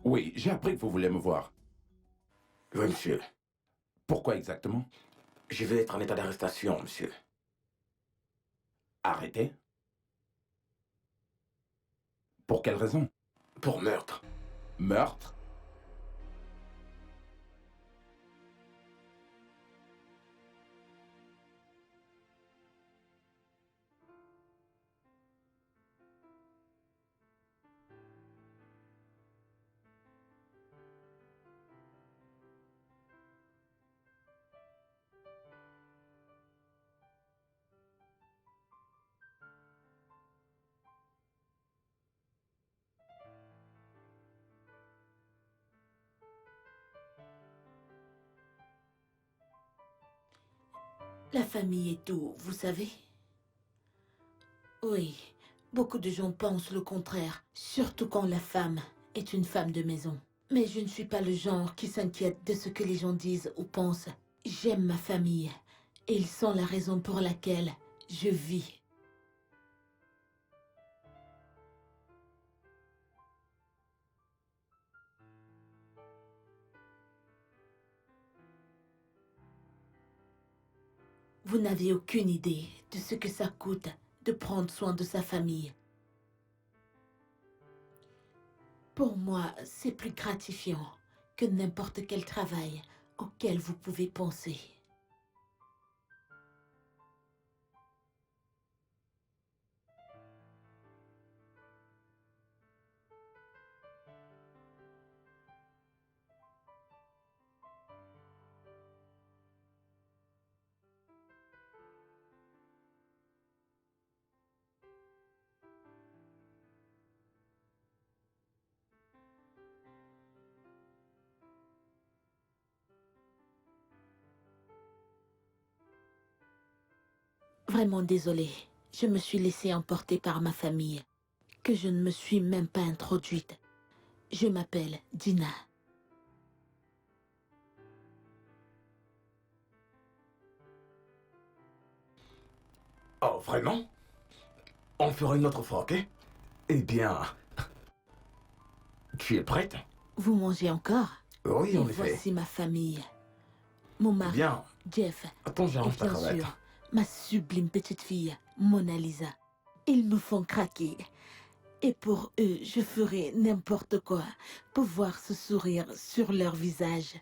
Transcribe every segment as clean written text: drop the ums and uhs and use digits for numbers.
Oui, j'ai appris que vous voulez me voir. Oui, monsieur. Pourquoi exactement? Je vais être en état d'arrestation, monsieur. Arrêté? Pour quelle raison? Pour meurtre. Meurtre? La famille est tout, vous savez? Oui, beaucoup de gens pensent le contraire, surtout quand la femme est une femme de maison. Mais je ne suis pas le genre qui s'inquiète de ce que les gens disent ou pensent. J'aime ma famille et ils sont la raison pour laquelle je vis. Vous n'avez aucune idée de ce que ça coûte de prendre soin de sa famille. Pour moi, c'est plus gratifiant que n'importe quel travail auquel vous pouvez penser. Vraiment désolée, je me suis laissée emporter par ma famille, que je ne me suis même pas introduite. Je m'appelle Dina. Oh, vraiment? On le fera une autre fois, ok? Eh bien, tu es prête? Vous mangez encore? Oui, Et en effet. voici ma famille. Mon Eh mari, bien, Jeff, attends, et j'arrange ta bien cravate. sûr, ma sublime petite fille, Mona Lisa. Ils me font craquer. Et pour eux, je ferai n'importe quoi pour voir ce sourire sur leur visage.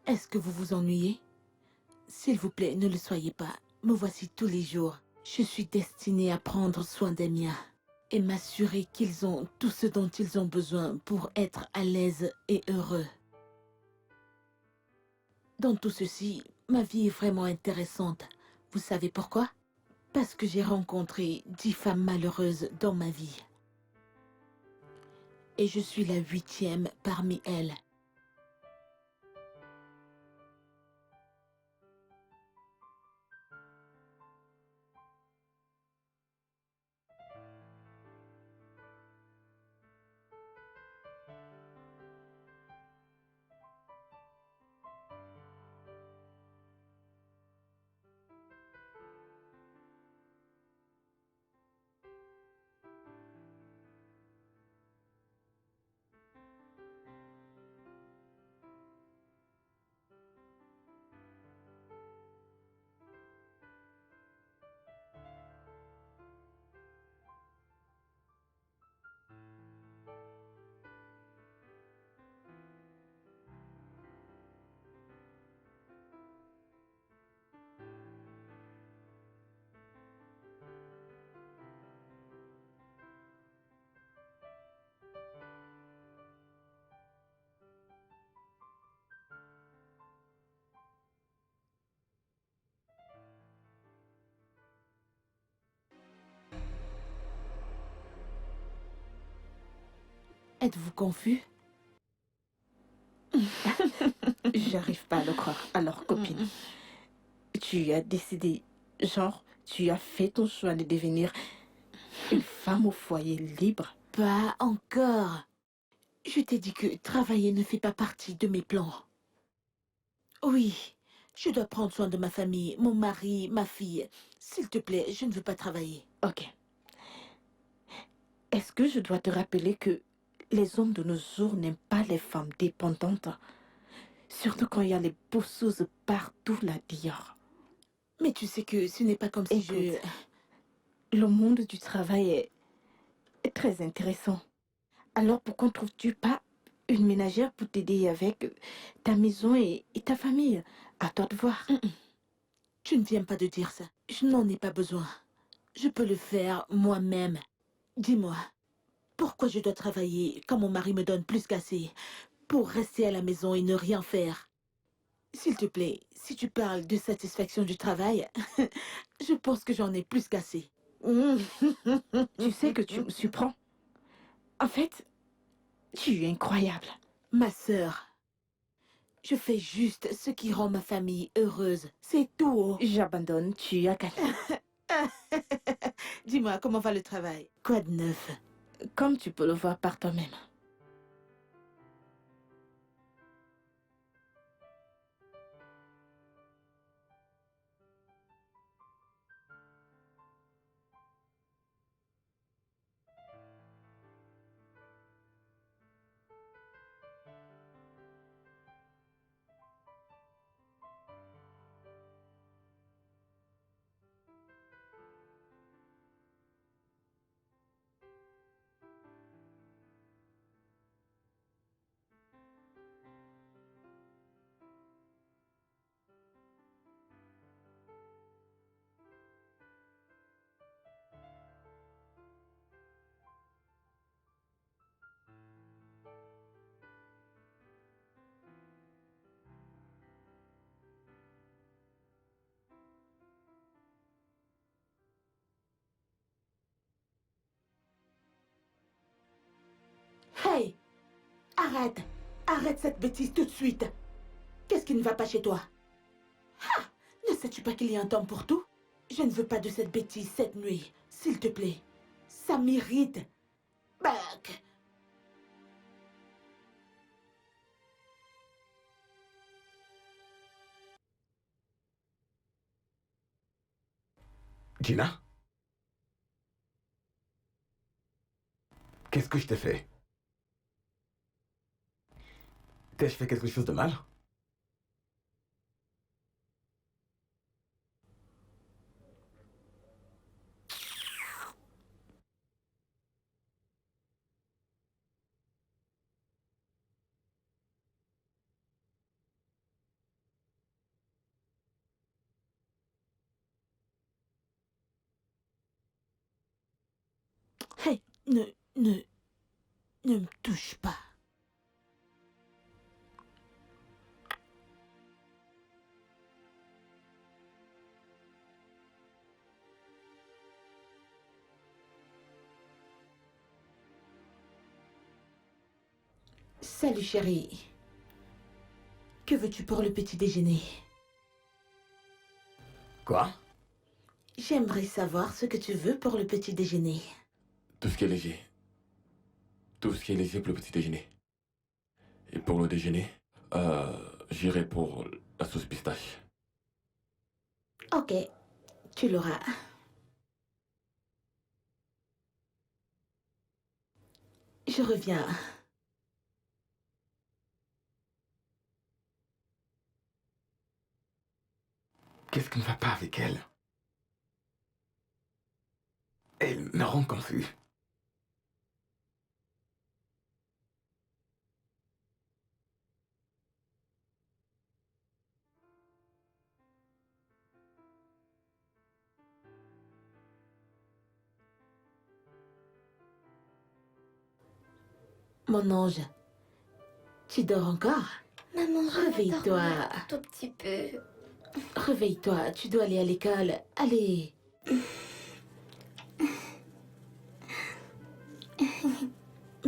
Est-ce que vous vous ennuyez? S'il vous plaît, ne le soyez pas. Me voici tous les jours. Je suis destinée à prendre soin des miens et m'assurer qu'ils ont tout ce dont ils ont besoin pour être à l'aise et heureux. Dans tout ceci, ma vie est vraiment intéressante. Vous savez pourquoi? Parce que j'ai rencontré 10 femmes malheureuses dans ma vie. Et je suis la 8e parmi elles. Êtes-vous confus? J'arrive pas à le croire. Alors, copine, tu as décidé, genre, tu as fait ton choix de devenir une femme au foyer libre. Pas encore. Je t'ai dit que travailler ne fait pas partie de mes plans. Oui, je dois prendre soin de ma famille, mon mari, ma fille. S'il te plaît, je ne veux pas travailler. Ok. Est-ce que je dois te rappeler que les hommes de nos jours n'aiment pas les femmes dépendantes? Surtout quand il y a les bosseuses partout là-dehors. Mais tu sais que ce n'est pas comme si Écoute, le monde du travail est très intéressant. Alors pourquoi ne trouves-tu pas une ménagère pour t'aider avec ta maison et ta famille? À toi de voir. Tu ne viens pas de dire ça. Je n'en ai pas besoin. Je peux le faire moi-même. Dis-moi, pourquoi je dois travailler quand mon mari me donne plus qu'assez pour rester à la maison et ne rien faire? S'il te plaît, si tu parles de satisfaction du travail, je pense que j'en ai plus qu'assez. Tu sais que tu me surprends. En fait, tu es incroyable. Ma sœur, je fais juste ce qui rend ma famille heureuse. C'est tout. J'abandonne, tu as gagné. Dis-moi, comment va le travail? Quoi de neuf? Comme tu peux le voir par toi-même. Hey! Arrête! Arrête cette bêtise tout de suite! Qu'est-ce qui ne va pas chez toi? Ah! Ne sais-tu pas qu'il y a un temps pour tout? Je ne veux pas de cette bêtise cette nuit, s'il te plaît. Ça m'irrite. Back! Gina? Qu'est-ce que je t'ai fait? T'ai-je fait quelque chose de mal? Hey! Ne me touche pas. Salut chérie. Que veux-tu pour le petit déjeuner? Quoi? J'aimerais savoir ce que tu veux pour le petit déjeuner. Tout ce qui est léger. Tout ce qui est léger pour le petit déjeuner. Et pour le déjeuner, j'irai pour la sauce pistache. Ok, tu l'auras. Je reviens. Qu'est-ce qui ne va pas avec elle? Elle me rend confus. Mon ange, tu dors encore? Maman, je vais Réveille-toi. dormir un tout petit peu. Réveille-toi, tu dois aller à l'école. Allez.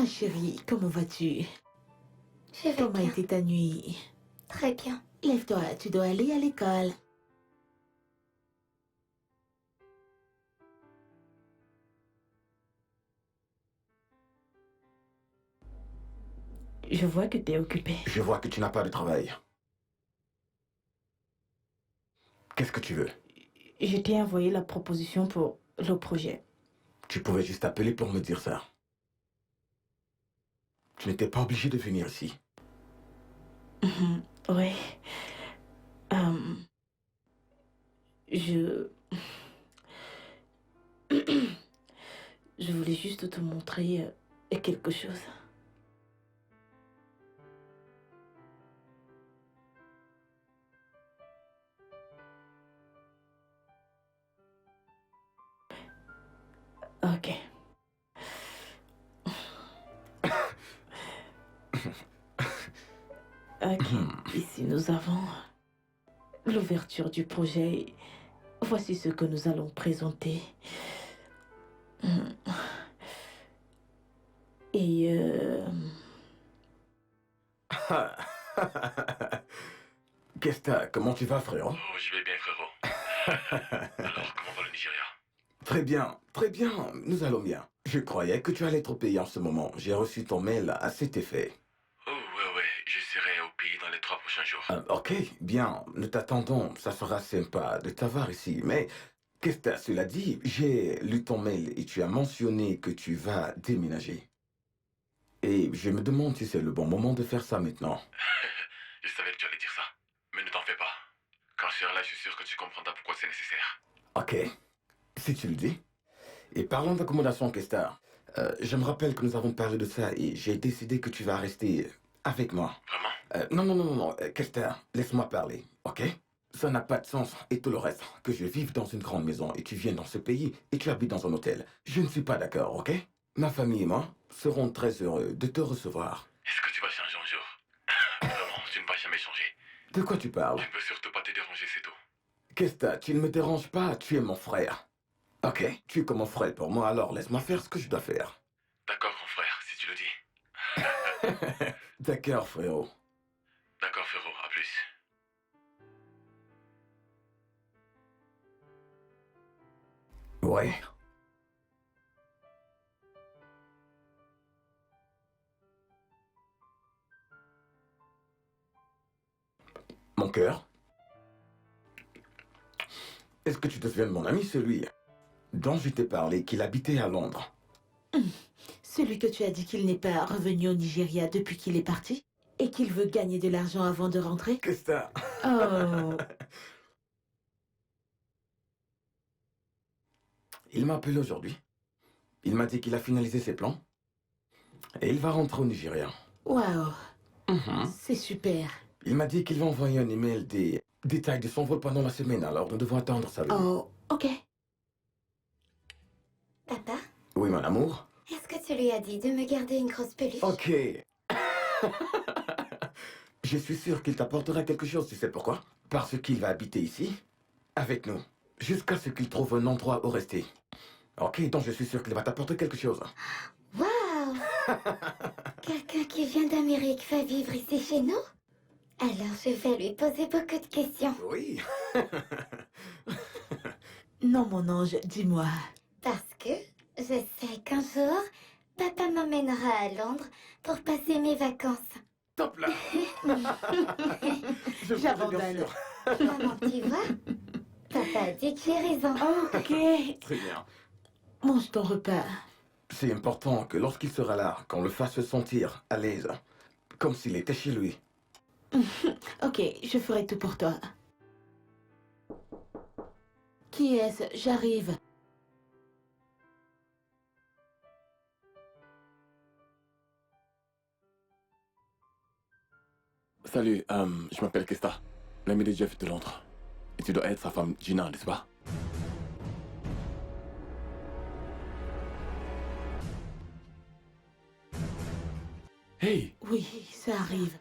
Ma chérie, comment vas-tu? Je vais Comment a bien. été ta nuit? Très bien. Lève-toi, tu dois aller à l'école. Je vois que tu es occupé. Je vois que tu n'as pas de travail. Qu'est-ce que tu veux? Je t'ai envoyé la proposition pour le projet. Tu pouvais juste appeler pour me dire ça. Tu n'étais pas obligé de venir ici. Oui. Je... Je voulais juste te montrer quelque chose. Ok. Ok. Ici, nous avons l'ouverture du projet. Voici ce que nous allons présenter. Et Qu'est-ce que t'as? Comment tu vas, frérot? Oh, je vais bien, frérot. Alors, comment va le Nigeria? Très bien, nous allons bien. Je croyais que tu allais être au pays en ce moment. J'ai reçu ton mail à cet effet. Oh, ouais, je serai au pays dans les 3 prochains jours. Ok, bien, nous t'attendons. Ça sera sympa de t'avoir ici. Mais qu'est-ce que t'as? Cela dit, j'ai lu ton mail et tu as mentionné que tu vas déménager. Et je me demande si c'est le bon moment de faire ça maintenant. Je savais que tu allais dire ça. Mais ne t'en fais pas. Quand je serai là, je suis sûr que tu comprendras pourquoi c'est nécessaire. Ok, si tu le dis. Et parlons d'accommodation, Kesta. Je me rappelle que nous avons parlé de ça et j'ai décidé que tu vas rester avec moi. Vraiment? Non, Kesta, laisse-moi parler, ok? Ça n'a pas de sens et tout le reste. Que je vive dans une grande maison et tu viennes dans ce pays et tu habites dans un hôtel. Je ne suis pas d'accord, ok? Ma famille et moi serons très heureux de te recevoir. Est-ce que tu vas changer un jour? Vraiment, tu ne vas jamais changer. De quoi tu parles? Je ne veux surtout pas te déranger, c'est tout. Kesta, tu ne me déranges pas, tu es mon frère. Ok, tu es comme mon frère pour moi, alors laisse-moi faire ce que je dois faire. D'accord, grand frère, si tu le dis. D'accord, frérot. D'accord, frérot, à plus. Ouais. Mon cœur? Est-ce que tu te souviens de mon ami, celui dont je t'ai parlé, qu'il habitait à Londres? Celui que tu as dit qu'il n'est pas revenu au Nigeria depuis qu'il est parti et qu'il veut gagner de l'argent avant de rentrer? Qu'est-ce que ça? Oh, Il m'a appelé aujourd'hui. Il m'a dit qu'il a finalisé ses plans. Et il va rentrer au Nigeria. waouh, c'est super. Il m'a dit qu'il va envoyer un email des détails de son vol pendant la semaine, alors nous devons attendre ça. Oh, ok. Papa, Oui, mon amour? est-ce que tu lui as dit de me garder une grosse peluche? Ok. Je suis sûr qu'il t'apportera quelque chose, tu sais pourquoi? Parce qu'il va habiter ici, avec nous, jusqu'à ce qu'il trouve un endroit où rester. Ok, donc je suis sûr qu'il va t'apporter quelque chose. Waouh! Quelqu'un qui vient d'Amérique va vivre ici chez nous? Alors je vais lui poser beaucoup de questions. Oui. Non, mon ange, dis-moi. Parce que je sais qu'un jour, papa m'emmènera à Londres pour passer mes vacances. Top là. Je voudrais, J'abandonne. bien sûr. Maman, tu vois? Papa a dit que j'ai raison. Ok. Très bien. Mange ton repas. C'est important que lorsqu'il sera là, qu'on le fasse se sentir à l'aise, comme s'il était chez lui. Ok, je ferai tout pour toi. Qui est-ce? J'arrive. Salut, je m'appelle Kesta, l'ami de Jeff de Londres. Et tu dois être sa femme Gina, n'est-ce pas? Hey! Oui, ça arrive.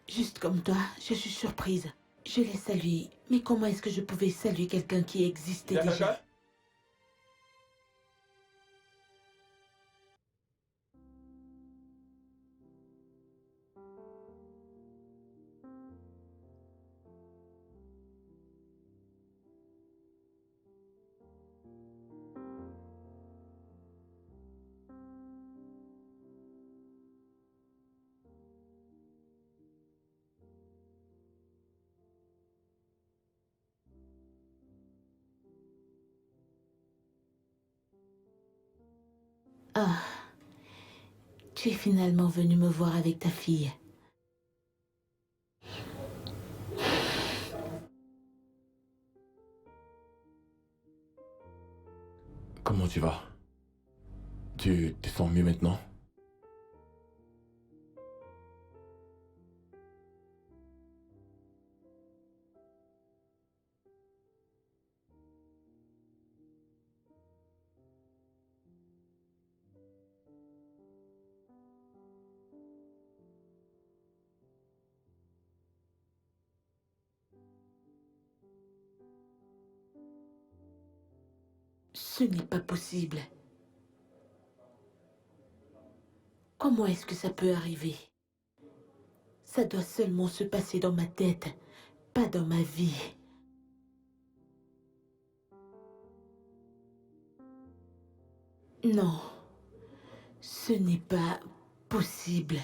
Juste comme toi, je suis surprise. Je l'ai salué. Mais comment est-ce que je pouvais saluer quelqu'un qui existait déjà? Ah, tu es finalement venu me voir avec ta fille. Comment tu vas? Tu te sens mieux maintenant? Ce n'est pas possible. Comment est-ce que ça peut arriver? Ça doit seulement se passer dans ma tête, pas dans ma vie. Non, ce n'est pas possible.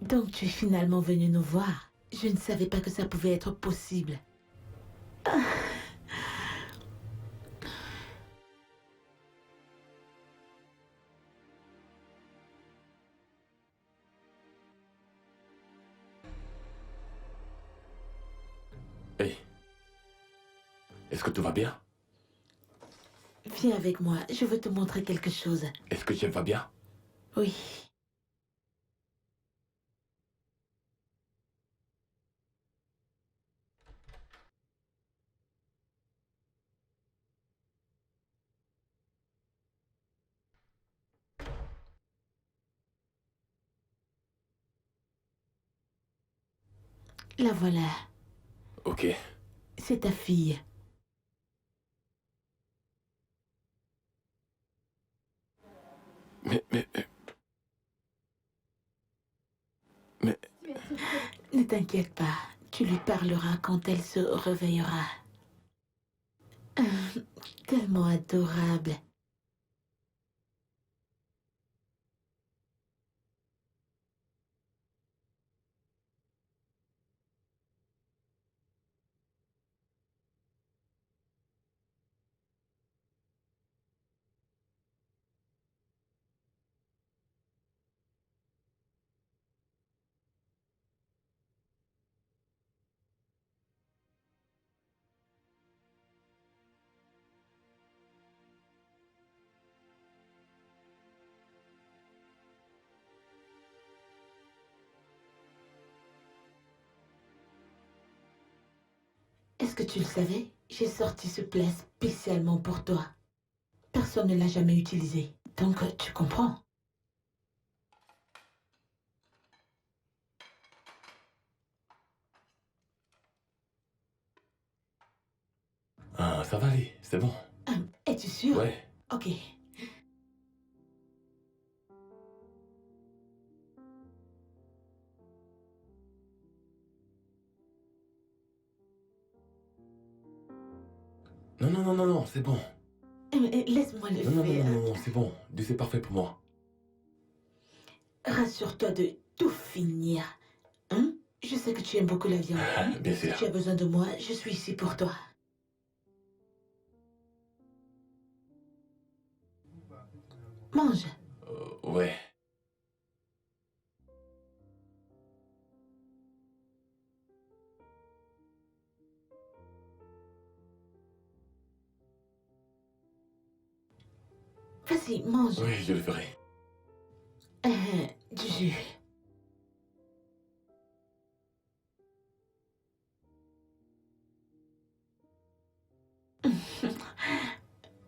Donc tu es finalement venu nous voir. Je ne savais pas que ça pouvait être possible. Hey, est-ce que tout va bien? Viens avec moi, je veux te montrer quelque chose. Est-ce que Jeff va bien? Oui. La voilà. Ok. C'est ta fille. Mais, mais, mais, mais, Ne t'inquiète pas, tu lui parleras quand elle se réveillera. Tellement adorable. Est-ce que tu le savais? J'ai sorti ce plat spécialement pour toi. Personne ne l'a jamais utilisé. Donc, tu comprends? ah, ça va aller, c'est bon. Es-tu sûr? Ouais. Ok. Non, non, non, non, non, c'est bon. Laisse-moi le Non, non, non, faire. non, non, non, c'est bon. C'est parfait pour moi. Rassure-toi de tout finir. Hein? Je sais que tu aimes beaucoup la viande. Bien Si sûr. tu as besoin de moi, je suis ici pour toi. Mange. Ouais. Vas-y, mange. Oui, je le ferai. Du jus.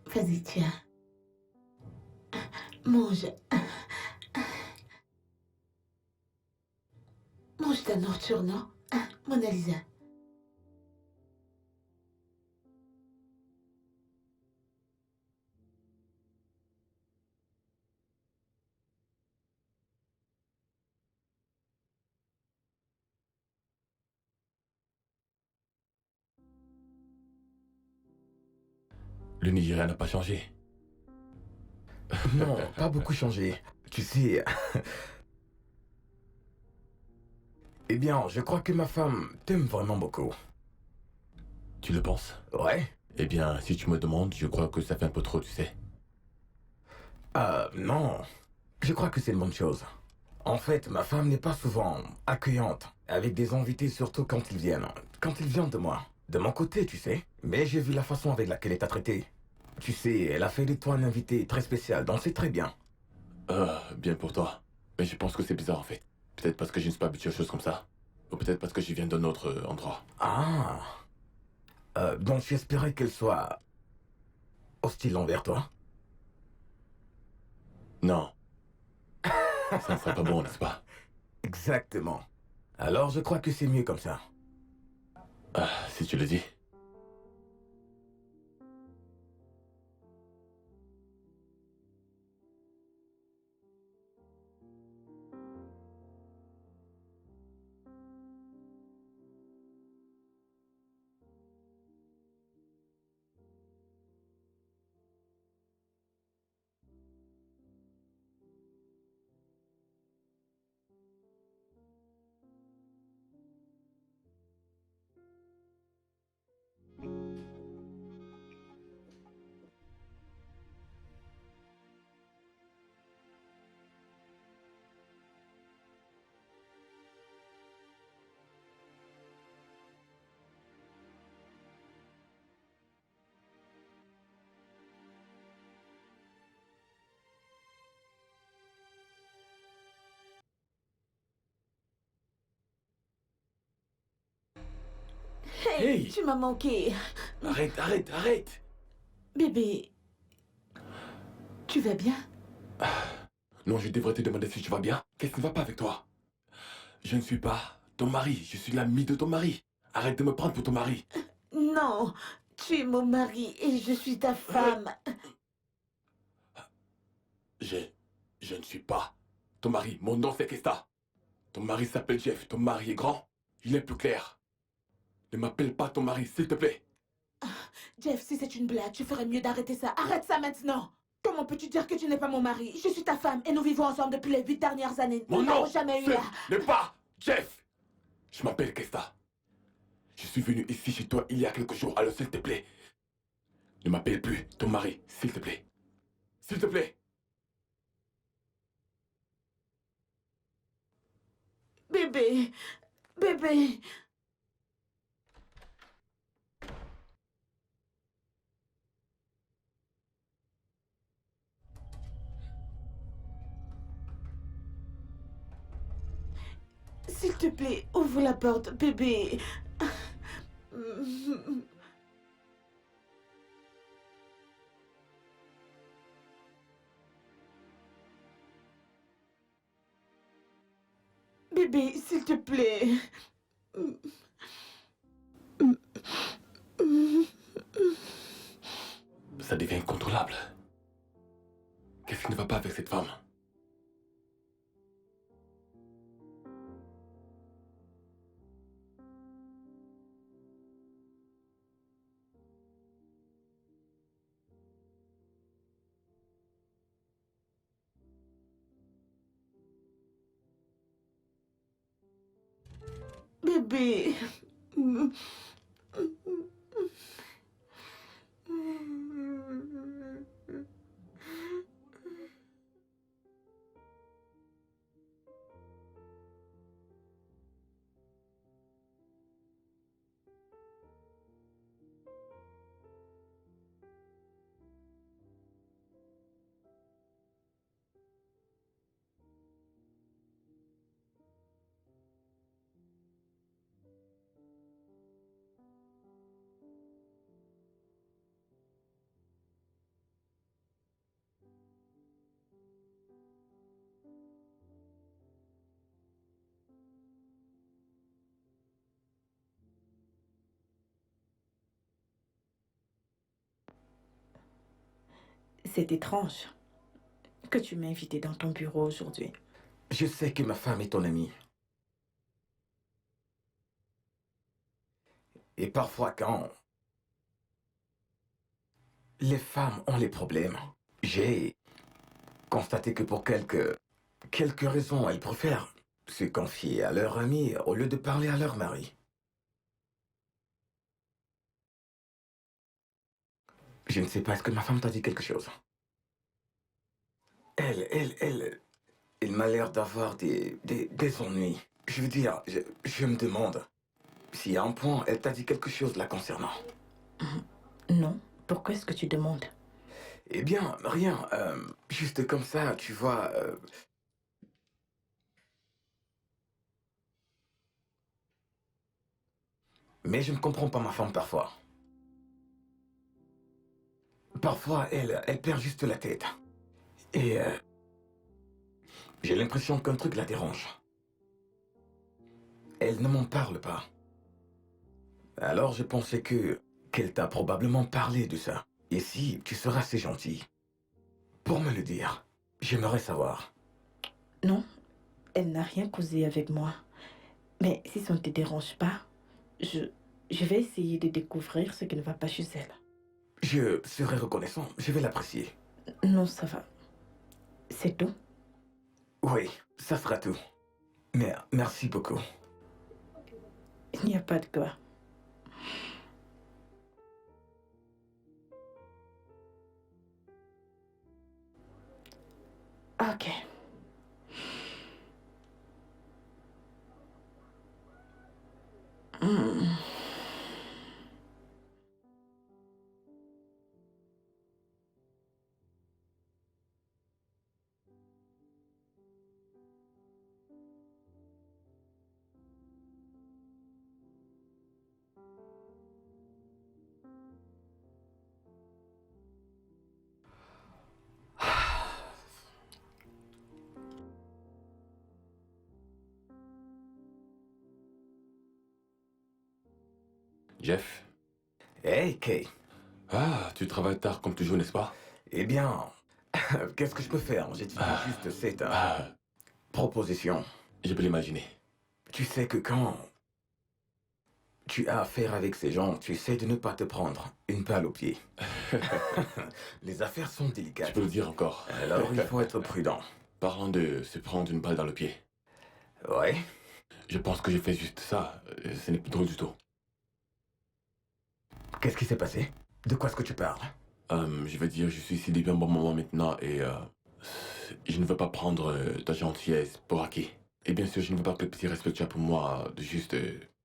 Vas-y, tiens. Mange. Mange ta nourriture, non? Mona Lisa. Le Nigeria n'a pas changé. Non, pas beaucoup changé. Tu sais... Eh bien, je crois que ma femme t'aime vraiment beaucoup. Tu le penses? Ouais? Eh bien, si tu me demandes, je crois que ça fait un peu trop, tu sais. Non. Je crois que c'est une bonne chose. En fait, ma femme n'est pas souvent accueillante, avec des invités surtout quand ils viennent. Quand ils viennent de moi. De mon côté, tu sais. Mais j'ai vu la façon avec laquelle elle t'a traité. Tu sais, elle a fait de toi un invité très spécial, donc c'est très bien. Bien pour toi. Mais je pense que c'est bizarre en fait. Peut-être parce que je ne suis pas habitué aux choses comme ça. Ou peut-être parce que je viens d'un autre endroit. Ah. Donc j'espérais qu'elle soit hostile envers toi. Non. Ça ne serait pas bon, n'est-ce pas? Exactement. Alors je crois que c'est mieux comme ça. Ah, si tu le dis. Hey, Hey! tu m'as manqué. Arrête, arrête, arrête! Bébé, tu vas bien? Non, je devrais te demander si tu vas bien. Qu'est-ce qui ne va pas avec toi? Je ne suis pas ton mari, je suis l'ami de ton mari. Arrête de me prendre pour ton mari. Non, tu es mon mari et je suis ta femme. Je... Je ne suis pas ton mari. Mon nom c'est Kesta. Ton mari s'appelle Jeff. Ton mari est grand. Il est plus clair. Ne m'appelle pas ton mari, s'il te plaît. Jeff, si c'est une blague, tu ferais mieux d'arrêter ça. Arrête ça maintenant. Comment peux-tu dire que tu n'es pas mon mari? Je suis ta femme et nous vivons ensemble depuis les 8 dernières années. Mon Nous nom, n'avons jamais eu ce là. n'est pas Jeff. Je m'appelle Kesta. Je suis venu ici chez toi il y a quelques jours. Alors s'il te plaît, ne m'appelle plus ton mari, s'il te plaît. S'il te plaît. Bébé, bébé. S'il te plaît, ouvre la porte, bébé. Bébé, s'il te plaît. Ça devient incontrôlable. Qu'est-ce qui ne va pas avec cette femme? Bébé. C'est étrange que tu m'aies invité dans ton bureau aujourd'hui. Je sais que ma femme est ton amie. Et parfois, quand les femmes ont les problèmes, j'ai constaté que pour quelques raisons, elles préfèrent se confier à leur amie au lieu de parler à leur mari. Je ne sais pas, est-ce que ma femme t'a dit quelque chose? Elle m'a l'air d'avoir des ennuis. Je veux dire, je me demande si à un point, elle t'a dit quelque chose la concernant. Non. Pourquoi est-ce que tu demandes? Eh bien, rien. Juste comme ça, tu vois. Mais je ne comprends pas ma femme parfois. Parfois, elle perd juste la tête. Et j'ai l'impression qu'un truc la dérange. Elle ne m'en parle pas. Alors je pensais qu'elle t'a probablement parlé de ça. Et si tu seras assez gentil pour me le dire, j'aimerais savoir. Non, elle n'a rien causé avec moi. Mais si ça ne te dérange pas, je vais essayer de découvrir ce qui ne va pas chez elle. Je serai reconnaissant, je vais l'apprécier. Non, ça va. C'est tout. Oui, ça sera tout. Mais merci beaucoup. Il n'y a pas de quoi. Ok. Hmm. Jeff? Hey, Kay. Ah, tu travailles tard comme toujours, n'est-ce pas? Eh bien, qu'est-ce que je peux faire? J'ai juste cette proposition. Je peux l'imaginer. Tu sais que quand tu as affaire avec ces gens, tu essaies de ne pas te prendre une balle au pied. Les affaires sont Je délicates. peux le dire encore. Alors il faut être prudent. Parlant de se prendre une balle dans le pied, Ouais. je pense que j'ai fait juste ça. Ce n'est plus drôle du tout. Qu'est-ce qui s'est passé? De quoi est-ce que tu parles? Je veux dire, je suis ici depuis un bon moment maintenant et je ne veux pas prendre ta gentillesse pour acquis. Et bien sûr, je ne veux pas que le petit respect que tu as pour moi de juste,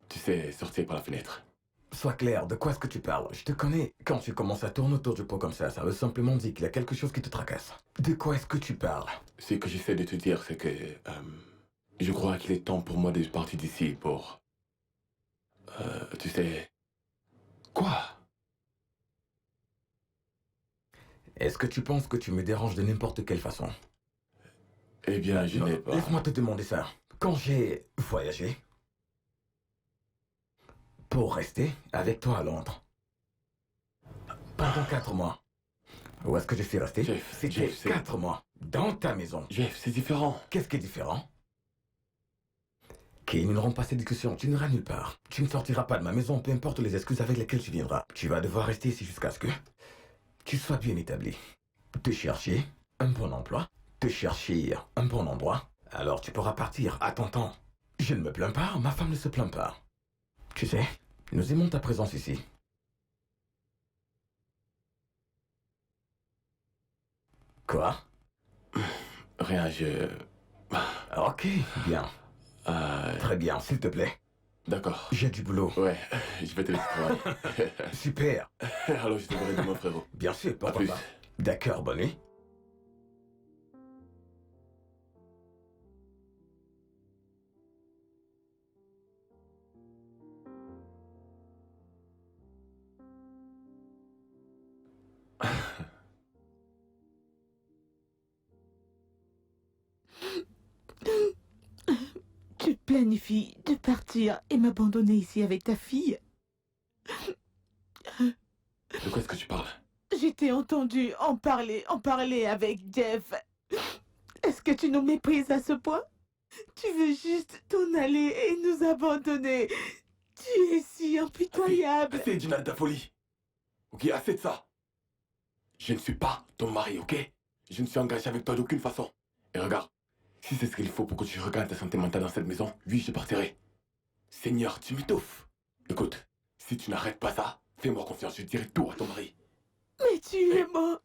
tu sais, sortir par la fenêtre. Sois clair, de quoi est-ce que tu parles? Je te connais. Quand tu commences à tourner autour du pot comme ça veut simplement dire qu'il y a quelque chose qui te tracasse. De quoi est-ce que tu parles? Ce que j'essaie de te dire, c'est que je crois qu'il est temps pour moi de partir d'ici pour, tu sais... Quoi? Est-ce que tu penses que tu me déranges de n'importe quelle façon? Eh bien, je Non, n'ai pas... laisse-moi te demander ça. Quand j'ai voyagé pour rester avec toi à Londres pendant 4 mois, où est-ce que je suis resté? C'était Jeff, c'est... 4 mois dans ta maison. Jeff, c'est différent. Qu'est-ce qui est différent? Kay, nous n'aurons pas cette discussion. Tu n'iras nulle part. Tu ne sortiras pas de ma maison, peu importe les excuses avec lesquelles tu viendras. Tu vas devoir rester ici jusqu'à ce que tu sois bien établi. Te chercher un bon emploi, te chercher un bon endroit. Alors tu pourras partir à ton temps. Je ne me plains pas, ma femme ne se plaint pas. Tu sais, nous aimons ta présence ici. Quoi? Rien, je... Ok, bien. Très bien, s'il te plaît. D'accord. J'ai du boulot. Ouais, je vais te laisser travailler. Super. Alors je te verrai demain, frérot. Bien sûr, À pourquoi plus. pas. D'accord, bonne nuit. Tu planifies de partir et m'abandonner ici avec ta fille? De quoi est-ce que tu parles? Je t'ai entendu en parler avec Jeff. Est-ce que tu nous méprises à ce point? Tu veux juste t'en aller et nous abandonner. Tu es si impitoyable. Assez, Gina, de ta folie. Ok, assez de ça. Je ne suis pas ton mari, ok? Je ne suis engagé avec toi d'aucune façon. Et regarde, si c'est ce qu'il faut pour que tu regagnes ta santé mentale dans cette maison, oui, je partirai. Seigneur, tu m'étouffes. Écoute, si tu n'arrêtes pas ça, fais-moi confiance, je dirai tout à ton mari. Mais tu es mort.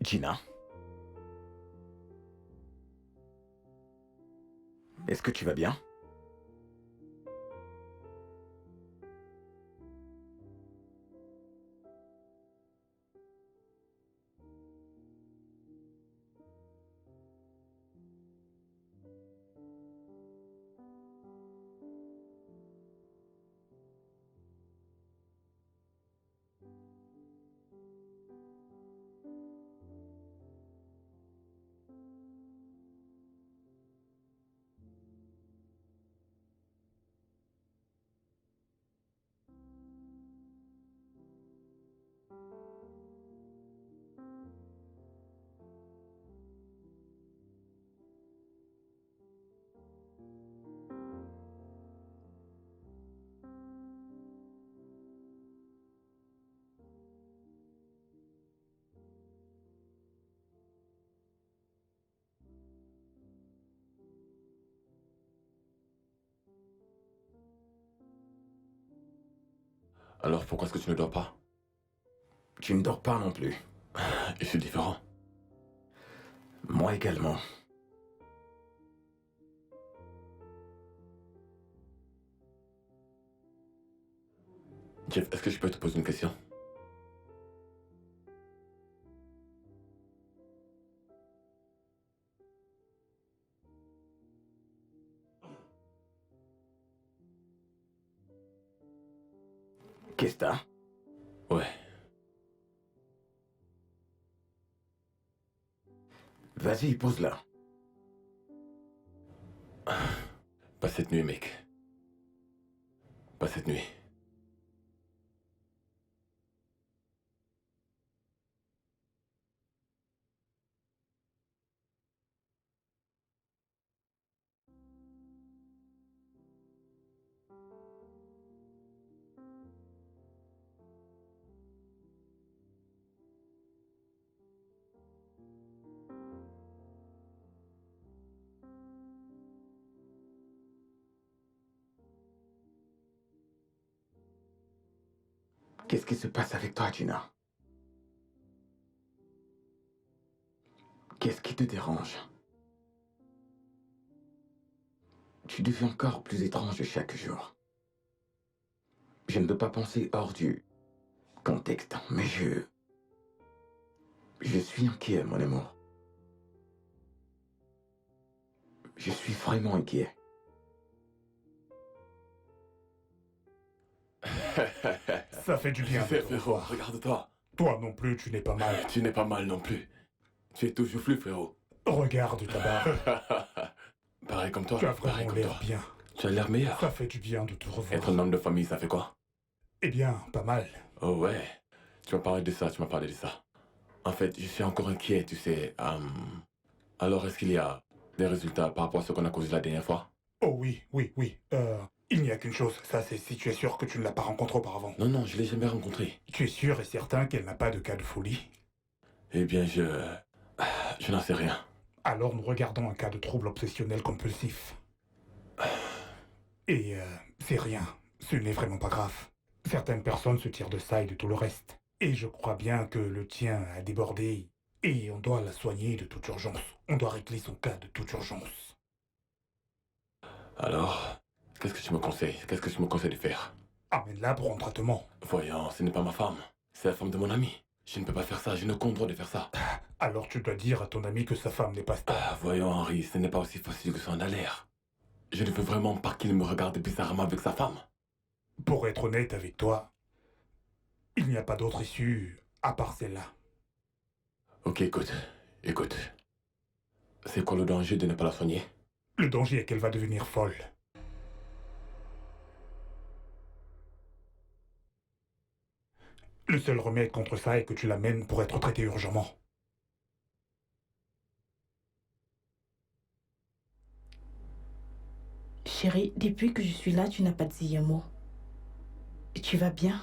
Gina? Est-ce que tu vas bien? Alors pourquoi est-ce que tu ne dors pas? Tu ne dors pas non plus. Je suis différent. Moi également. Jeff, est-ce que je peux te poser une question? Qu'est-ce que t'as? Ouais. Vas-y, pose-la. Pas cette nuit, mec. Pas cette nuit. Qu'est-ce qui se passe avec toi, Gina? Qu'est-ce qui te dérange? Tu deviens encore plus étrange chaque jour. Je ne peux pas penser hors du contexte, mais je suis inquiet, mon amour. Je suis vraiment inquiet. Ça fait du bien de C'est te frérot, revoir. regarde-toi. Toi non plus, tu n'es pas mal. Tu n'es pas mal non plus. Tu es toujours flou, frérot. Regarde ta barbe. Pareil comme toi. Tu as pareil vraiment comme l'air toi. bien. Tu as l'air meilleur. Ça fait du bien de te revoir. Être un homme de famille, ça fait quoi? Eh bien, pas mal. Oh ouais. Tu m'as parlé de ça, tu m'as parlé de ça. En fait, je suis encore inquiet, tu sais. Alors, est-ce qu'il y a des résultats par rapport à ce qu'on a causé la dernière fois? Oh oui, oui, oui. Il n'y a qu'une chose, ça c'est si tu es sûr que tu ne l'as pas rencontrée auparavant. Non, non, je l'ai jamais rencontrée. Tu es sûr et certain qu'elle n'a pas de cas de folie? Eh bien, je n'en sais rien. Alors nous regardons un cas de trouble obsessionnel compulsif. Et c'est rien, ce n'est vraiment pas grave. Certaines personnes se tirent de ça et de tout le reste. Et je crois bien que le tien a débordé et on doit la soigner de toute urgence. On doit régler son cas de toute urgence. Alors, qu'est-ce que tu me conseilles? Qu'est-ce que tu me conseilles de faire? Amène-la pour un traitement. Voyons, ce n'est pas ma femme. C'est la femme de mon ami. Je ne peux pas faire ça, je n'ai aucun droit de faire ça. Alors tu dois dire à ton ami que sa femme n'est pas stable. Voyons, Henri, ce n'est pas aussi facile que ça en a l'air. Je ne veux vraiment pas qu'il me regarde bizarrement avec sa femme. Pour être honnête avec toi, il n'y a pas d'autre issue à part celle-là. Ok, écoute. C'est quoi le danger de ne pas la soigner? Le danger est qu'elle va devenir folle. Le seul remède contre ça est que tu l'amènes pour être traité urgemment. Chérie, depuis que je suis là, tu n'as pas dit un mot. Tu vas bien?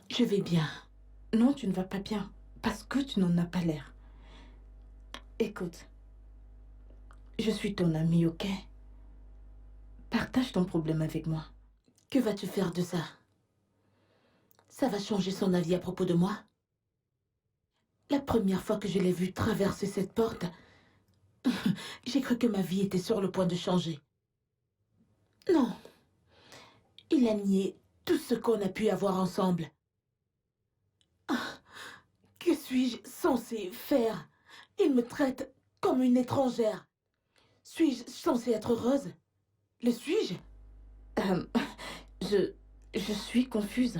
Je vais bien. Non, tu ne vas pas bien. Parce que tu n'en as pas l'air. Écoute, je suis ton amie, ok? Partage ton problème avec moi. Que vas-tu faire de ça? Ça va changer son avis à propos de moi? La première fois que je l'ai vu traverser cette porte, j'ai cru que ma vie était sur le point de changer. Non. Il a nié tout ce qu'on a pu avoir ensemble. Ah, que suis-je censée faire? Il me traite comme une étrangère. Suis-je censée être heureuse? Le suis-je? Je suis confuse.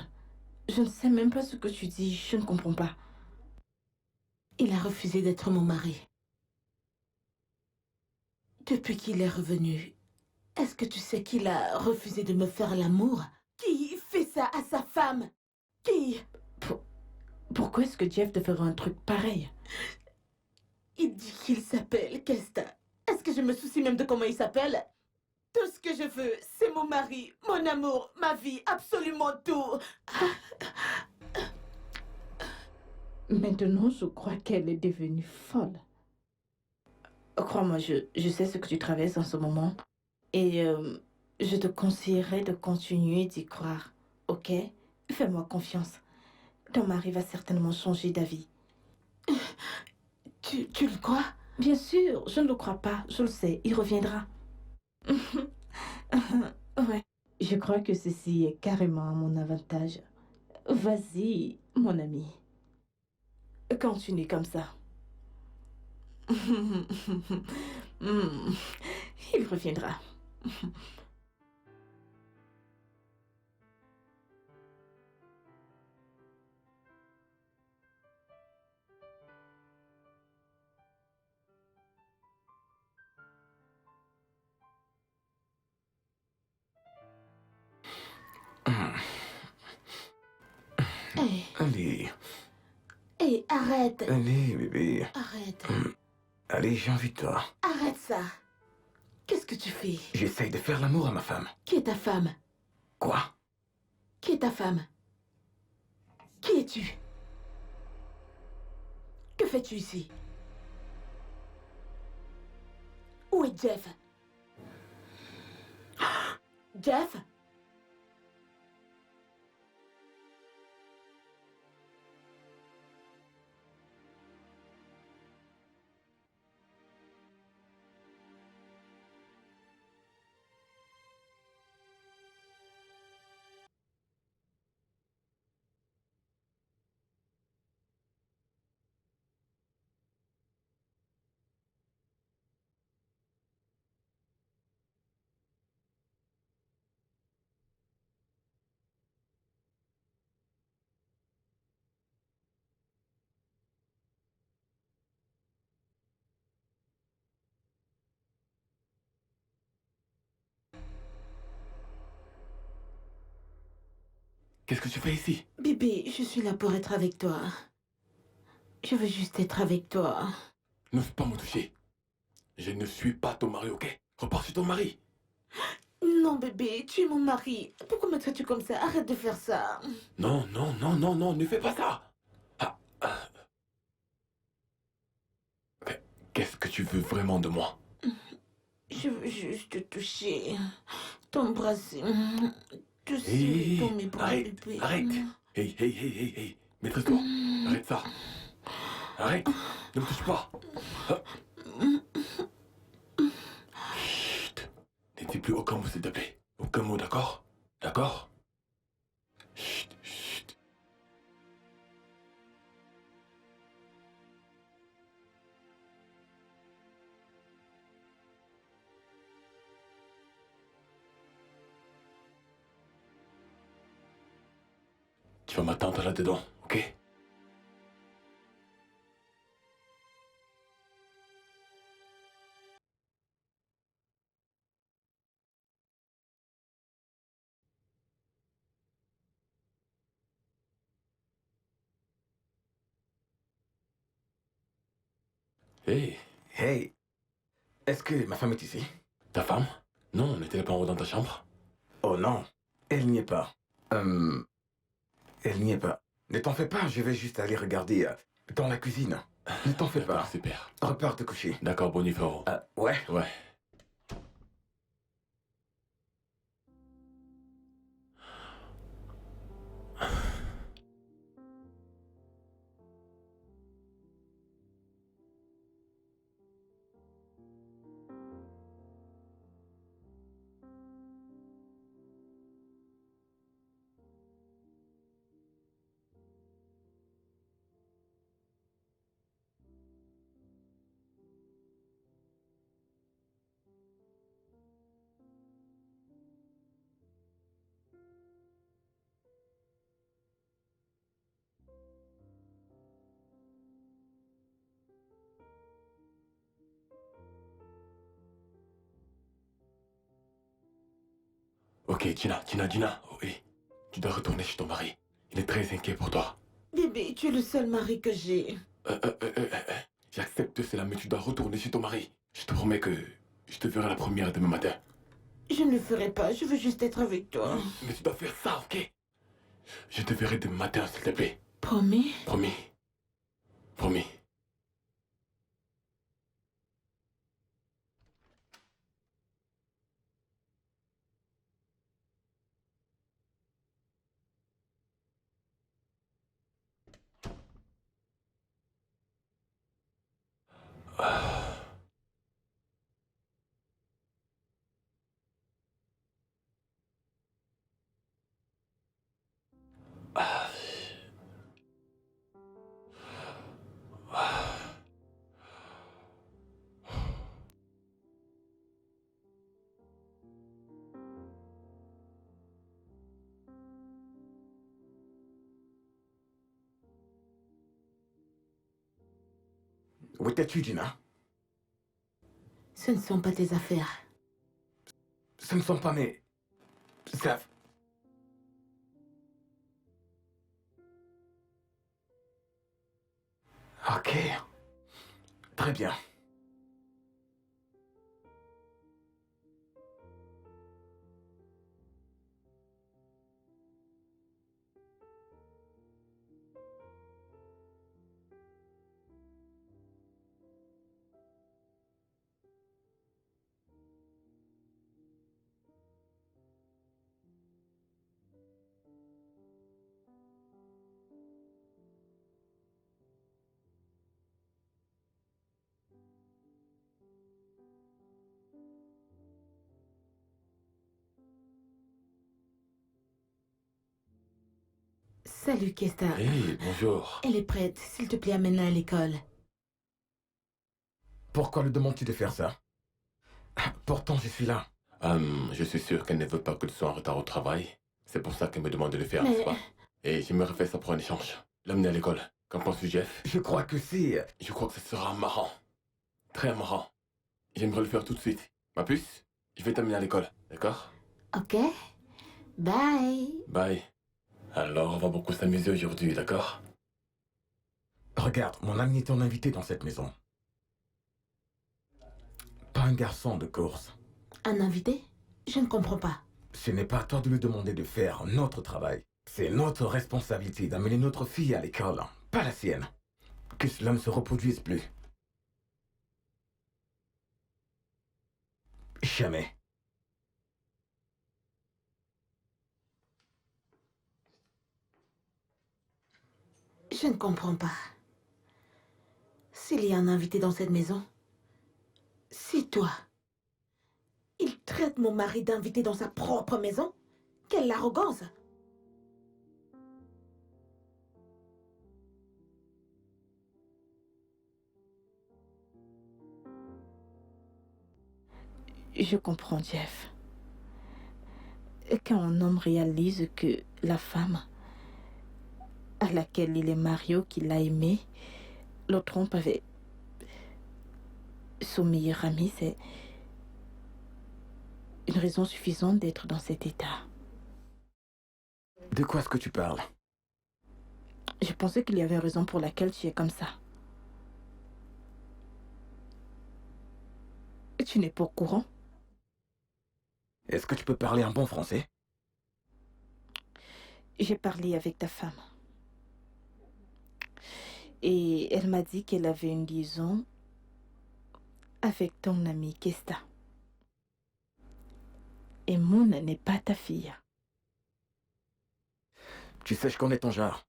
Je ne sais même pas ce que tu dis. Je ne comprends pas. Il a refusé d'être mon mari. Depuis qu'il est revenu, est-ce que tu sais qu'il a refusé de me faire l'amour? Qui fait ça à sa femme? Qui? Pourquoi est-ce que Jeff te ferait un truc pareil? Il dit qu'il s'appelle Kesta. Est-ce que je me soucie même de comment il s'appelle? Tout ce que je veux, c'est mon mari, mon amour, ma vie, absolument tout. Maintenant, je crois qu'elle est devenue folle. Crois-moi, je sais ce que tu traverses en ce moment. Et je te conseillerais de continuer d'y croire. Ok? Fais-moi confiance. Ton mari va certainement changer d'avis. Tu le crois? Bien sûr, je ne le crois pas. Je le sais, il reviendra. Ouais. Je crois que ceci est carrément à mon avantage. Vas-y, mon ami. Continue comme ça. Il reviendra. bébé. Hé, arrête. Allez, bébé. Arrête. Allez, j'ai envie de toi. Arrête ça. Qu'est-ce que tu fais? J'essaye de faire l'amour à ma femme. Qui est ta femme? Quoi? Qui est ta femme? Qui es-tu? Que fais-tu ici? Où est Jeff? Jeff? Qu'est-ce que tu fais ici? Bébé, je suis là pour être avec toi. Je veux juste être avec toi. Ne veux pas me toucher. Je ne suis pas ton mari, ok? Repars sur ton mari. Non, bébé, tu es mon mari. Pourquoi me traites-tu comme ça? Arrête de faire ça. Non, non, non, non, non, ne fais pas ça. Ah, ah. Mais qu'est-ce que tu veux vraiment de moi? Je veux juste te toucher, t'embrasser, te Hé, serrer dans mes bras, arrête, bébé. arrête. Hey, hey, hey, hey, hey. Maîtrise-toi. Arrête ça. Arrête. Ne me touche pas. Ah. Chut. Ne dis plus aucun mot, s'il te plaît. Aucun mot, d'accord? D'accord? Chut, chut. Tu vas m'attendre là-dedans, ok? Hey, Hey, est-ce que ma femme est ici? ta femme? Non, n'était-elle pas en haut dans ta chambre? Oh non, elle n'y est pas. Elle n'y est pas. Ne t'en fais pas, je vais juste aller regarder dans la cuisine. Ne t'en fais D'accord, pas. super. Repars te coucher. D'accord, Bonnie frérot. Ouais. Ouais. Ok, Gina, oh, oui. Tu dois retourner chez ton mari. Il est très inquiet pour toi. Bébé, tu es le seul mari que j'ai. J'accepte cela, mais tu dois retourner chez ton mari. Je te promets que je te verrai la première demain matin. Je ne le ferai pas, je veux juste être avec toi. Mais tu dois faire ça, ok? Je te verrai demain matin, s'il te plaît. Promis? Promis. Promis. Où étais-tu, Gina? Ce ne sont pas tes affaires. Ce ne sont pas mes... Ça... Ok. Très bien. Salut, Kesta. Hey, bonjour. Elle est prête. S'il te plaît, amène-la à l'école. Pourquoi lui demandes-tu de faire ça? Pourtant, je suis là. Je suis sûr qu'elle ne veut pas que tu sois en retard au travail. C'est pour ça qu'elle me demande de le faire, Mais- n'est-ce pas? Et j'aimerais faire ça pour un échange. L'amener à l'école. Qu'en penses-tu, Jeff? Je crois que c'est... Je crois que ce sera marrant. Très marrant. J'aimerais le faire tout de suite. Ma puce, je vais t'amener à l'école, d'accord? Ok. Bye. Bye. Alors, on va beaucoup s'amuser aujourd'hui, d'accord? Regarde, mon ami est ton invité dans cette maison. Pas un garçon de course. Un invité? Je ne comprends pas. Ce n'est pas à toi de lui demander de faire notre travail. C'est notre responsabilité d'amener notre fille à l'école, pas la sienne. Que cela ne se reproduise plus. Jamais. Je ne comprends pas. S'il y a un invité dans cette maison, c'est toi. Il traite mon mari d'invité dans sa propre maison? Quelle arrogance! Je comprends, Jeff. Quand un homme réalise que la femme à laquelle il est marié ou qu'il a aimé le trompe avec son meilleur ami, c'est une raison suffisante d'être dans cet état. De quoi est-ce que tu parles? Je pensais qu'il y avait une raison pour laquelle tu es comme ça. Tu n'es pas au courant? Est-ce que tu peux parler en bon français? J'ai parlé avec ta femme. Et elle m'a dit qu'elle avait une liaison avec ton ami Kesta. Et Moon n'est pas ta fille. Tu sais, je connais ton genre.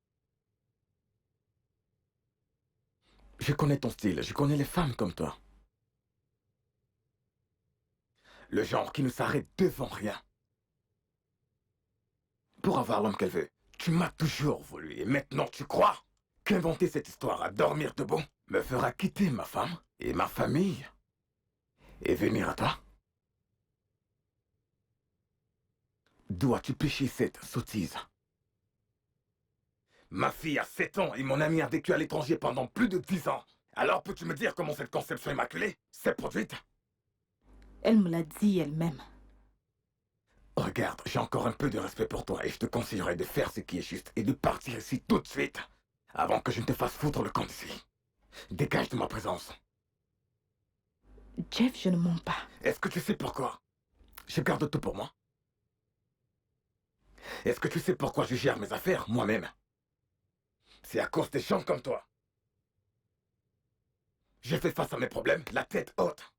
Je connais ton style, je connais les femmes comme toi. Le genre qui ne s'arrête devant rien. Pour avoir l'homme qu'elle veut. Tu m'as toujours voulu et maintenant tu crois qu'inventer cette histoire à dormir debout me fera quitter ma femme et ma famille et venir à toi? Dois-tu pécher cette sottise? Ma fille a 7 ans et mon ami a vécu à l'étranger pendant plus de 10 ans. Alors peux-tu me dire comment cette conception immaculée s'est produite? Elle me l'a dit elle-même. Regarde, j'ai encore un peu de respect pour toi et je te conseillerais de faire ce qui est juste et de partir ici tout de suite, avant que je ne te fasse foutre le camp d'ici. Dégage de ma présence. Jeff, je ne mens pas. Est-ce que tu sais pourquoi je garde tout pour moi? Est-ce que tu sais pourquoi je gère mes affaires moi-même? C'est à cause des gens comme toi. J'ai fait face à mes problèmes, la tête haute.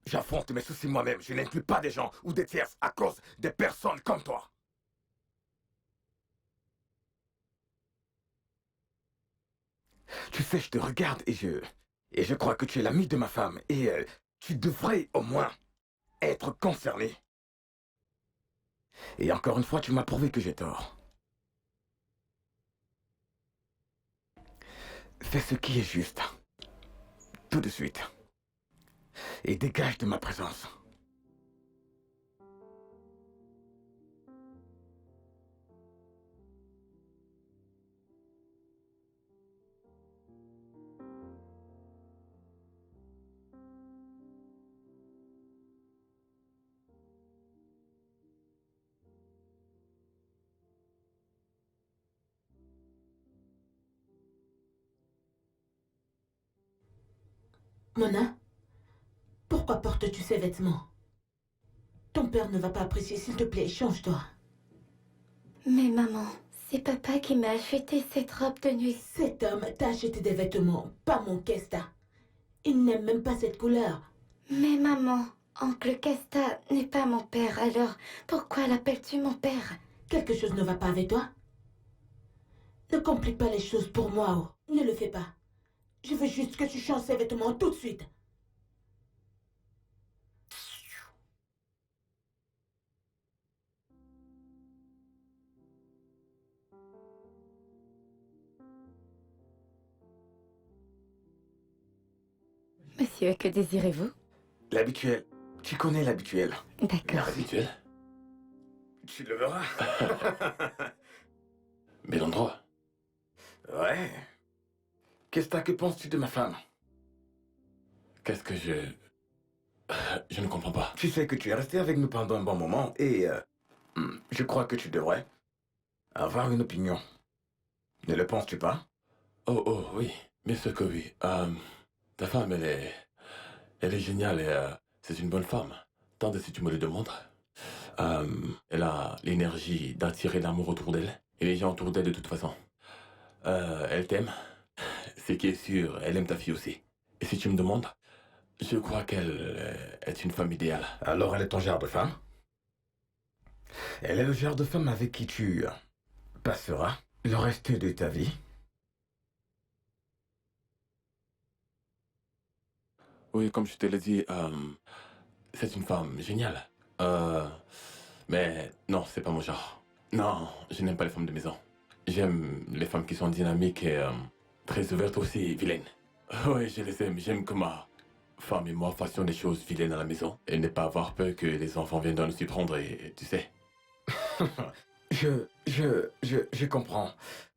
J'affronte mes soucis moi-même, je n'inclus pas des gens ou des tierces à cause des personnes comme toi. Tu sais, je te regarde et je crois que tu es l'ami de ma femme et tu devrais au moins être concerné. Et encore une fois, tu m'as prouvé que j'ai tort. Fais ce qui est juste. Tout de suite. Et dégage de ma présence. Mona, pourquoi portes-tu ces vêtements? Ton père ne va pas apprécier, s'il te plaît, change-toi. Mais maman, c'est papa qui m'a acheté cette robe de nuit. Cet homme t'a acheté des vêtements, pas mon Kesta. Il n'aime même pas cette couleur. Mais maman, oncle Kesta n'est pas mon père, alors pourquoi l'appelles-tu mon père? Quelque chose ne va pas avec toi? Ne complique pas les choses pour moi, oh. Ne le fais pas. Je veux juste que tu changes ces vêtements tout de suite. Monsieur, que désirez-vous? L'habituel. Tu connais l'habituel. D'accord. Habituel. Tu le verras. Bel endroit. Ouais. Que penses-tu de ma femme? Qu'est-ce que je... Je ne comprends pas. Tu sais que tu es resté avec nous pendant un bon moment et je crois que tu devrais avoir une opinion. Ne le penses-tu pas? Oh, oui. Bien sûr que oui. Ta femme, elle est géniale et c'est une bonne femme. Tant de si tu me le demandes. Elle a l'énergie d'attirer l'amour autour d'elle. Et les gens autour d'elle de toute façon. Elle t'aime. Ce qui est sûr, elle aime ta fille aussi. Et si tu me demandes, je crois qu'elle est une femme idéale. Alors elle est ton genre de femme? Elle est le genre de femme avec qui tu passeras le reste de ta vie? Oui, comme je te l'ai dit, c'est une femme géniale. Mais non, c'est pas mon genre. Non, je n'aime pas les femmes de maison. J'aime les femmes qui sont dynamiques et très ouvertes aussi, vilaines. Oui, je les aime. J'aime que ma femme et moi fassions des choses vilaines à la maison. Et ne pas avoir peur que les enfants viennent nous y prendre et tu sais. Je comprends.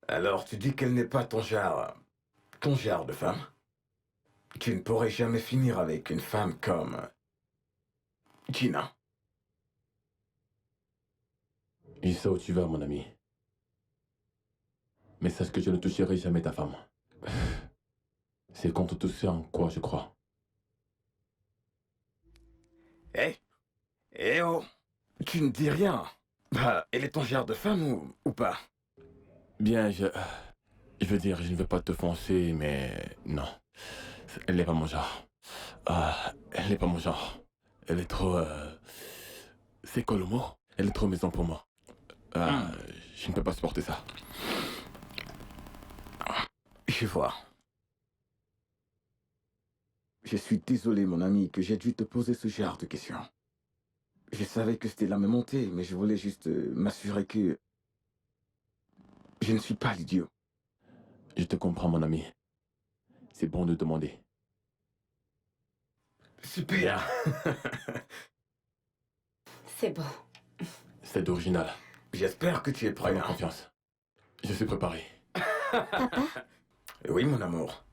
Alors tu dis qu'elle n'est pas ton genre de femme? Tu ne pourrais jamais finir avec une femme comme Gina. Je sais où tu vas, mon ami. Mais sache que je ne toucherai jamais ta femme. C'est contre tout ce en quoi je crois. Hé, oh, tu ne dis rien. Bah, elle est ton genre de femme ou pas? Bien, je veux dire, je ne veux pas te foncer, mais non. Elle n'est pas mon genre. Elle n'est pas mon genre. Elle est trop... C'est quoi le mot? Elle est trop maison pour moi. Je ne peux pas supporter ça. Je vois. Je suis désolé, mon ami, que j'ai dû te poser ce genre de questions. Je savais que c'était la même montée, mais je voulais juste m'assurer que je ne suis pas l'idiot. Je te comprends, mon ami. C'est bon de demander. Super. C'est bon. C'est original. J'espère que tu es prêt. Fais-moi confiance. Je suis préparé. Papa, Oui, mon amour.